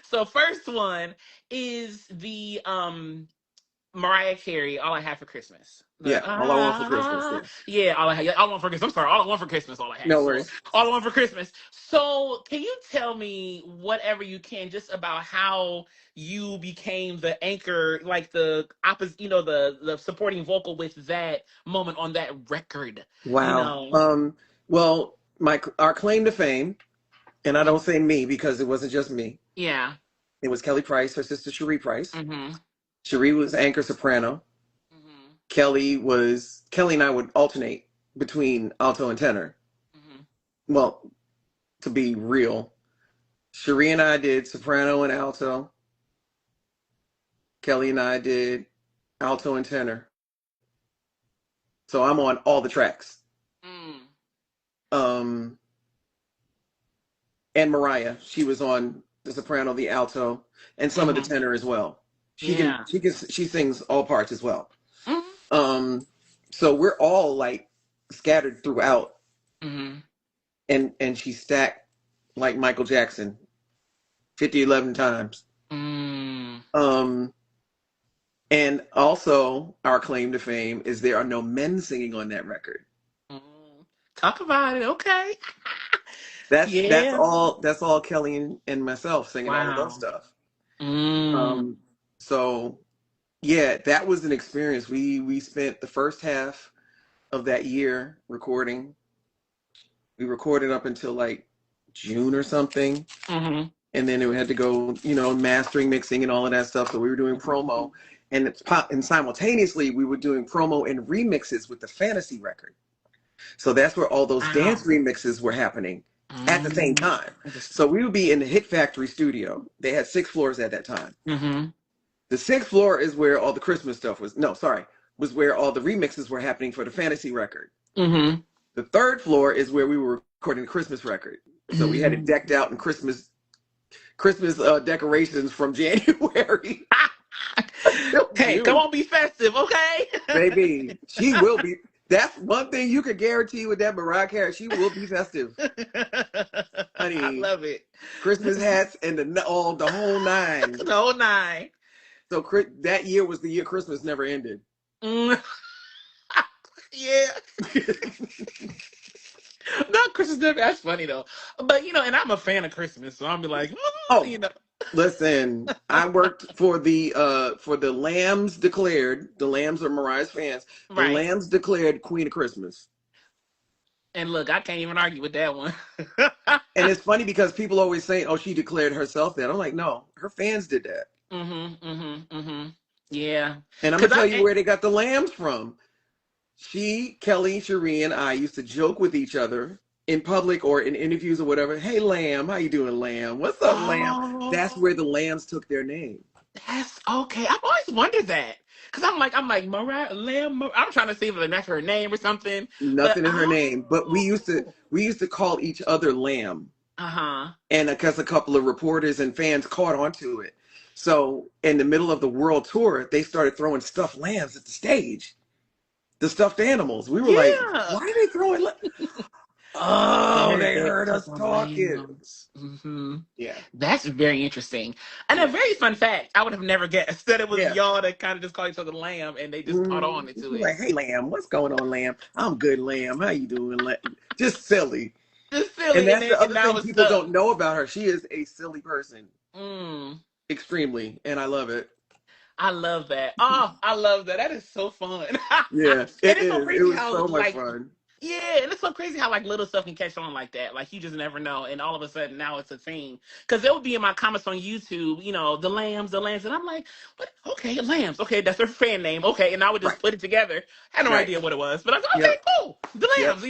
So first one is the Mariah Carey, "All I Have for Christmas." The Yeah, all I want for Christmas. Yes. yeah, all I want for Christmas. I'm sorry, all I want for Christmas, all I have. No So worries. all I want for Christmas. So can you tell me whatever you can just about how you became the anchor, like the opposite, the supporting vocal with that moment on that record, you Wow. know? Well, my our claim to fame, and I don't Mhm. say me because it wasn't just me. Yeah. It was Kelly Price, her sister Cherie Price. Mm-hmm. Cherie was anchor soprano. Mm-hmm. Kelly and I would alternate between alto and tenor. Mm-hmm. Well, to be real, Cherie and I did soprano and alto. Kelly and I did alto and tenor. So I'm on all the tracks. Mm. Um, and Mariah, she was on the soprano, the alto, and some of the Mm-hmm. tenor as well. Yeah. She sings all parts as well. Mm-hmm. Um, so we're all like scattered throughout, Mm-hmm. and she stacked like Michael Jackson 50, 11 times. Mm. Um, and also our claim to fame is there are no men singing on that record. Mm. Talk about it. Okay. That's Yeah. all Kelly and myself singing all of those Wow. stuff. Mm. Um, so yeah, that was an experience. We spent the first half of that year recording. We recorded up until like June or something, Mm-hmm. and then it had to go, mastering, mixing, and all of that stuff. So we were doing promo, and and simultaneously we were doing promo and remixes with the fantasy record. So that's where all those dance Wow. remixes were happening at the same Mm. time. So we would be in the Hit Factory studio. They had 6 floors at that time. Mm-hmm. The 6th floor is where all the Christmas stuff was. No, sorry, was where all the remixes were happening for the fantasy record. Mm-hmm. The 3rd floor is where we were recording the Christmas record. So we had it Mm. decked out in Christmas decorations from January until Hey, come June. on, be festive, okay? Baby, she will be. That's one thing you can guarantee with that Mariah Carey. She will be festive, I honey. love it. Christmas hats and the whole nine. The whole nine. So that year was the year Christmas never ended. Mm. Yeah. Not Christmas Day. That's funny though. But and I'm a fan of Christmas, so I'll be like, Oh, listen, I worked for the Lambs declared. The Lambs are Mariah's fans. The right. Lambs declared Queen of Christmas. And look, I can't even argue with that one. And it's funny because people always say, "Oh, she declared herself that." I'm like, no, her fans did that. Mm-hmm. Mm-hmm. Mm-hmm. Yeah. And I'm Cause gonna tell you where they got the lambs from. Kelly, Cherie, and I used to joke with each other in public or in interviews or whatever. Hey, Lamb, how you doing, Lamb? What's up, Lamb? That's oh, where the lambs took their name. that's okay. I've always wondered that. Cause I'm like Mariah Lamb. I'm trying to see if that's her name or something. But Nothing in her name, but we used to call each other Lamb, uh-huh. and because a couple of reporters and fans caught onto it. So in the middle of the world tour, they started throwing stuffed lambs at the stage, the stuffed animals. We were like, Yeah. why are they throwing? Oh, They're they there heard for us the talking. lambs. Hmm. Yeah, That's very interesting. And a yeah, very fun fact, I would have never guessed that it was yeah. y'all that kind of just called each other lamb and they just caught on to it. Like, hey, Lamb, what's going on, Lamb? I'm good, Lamb. How you doing, Lamb? Just silly. Just And silly, and that's then the and other now thing it's people stuck. don't know about her. She is a silly person, Mm, extremely, and I love it. I love that. Oh, I love that. That is so fun. Yeah, And it it's so is. It crazy was how so much like fun. yeah, and it's so crazy how like little stuff can catch on like that. Like you just never know, and all of a sudden now it's a thing. Because it would be in my comments on YouTube, the lambs, and I'm like, what? Okay, lambs. Okay, that's their fan name. Okay, and I would Right, just put it together. Had no right. idea what it was, but I was like, okay, Yep, cool, the yep. lambs.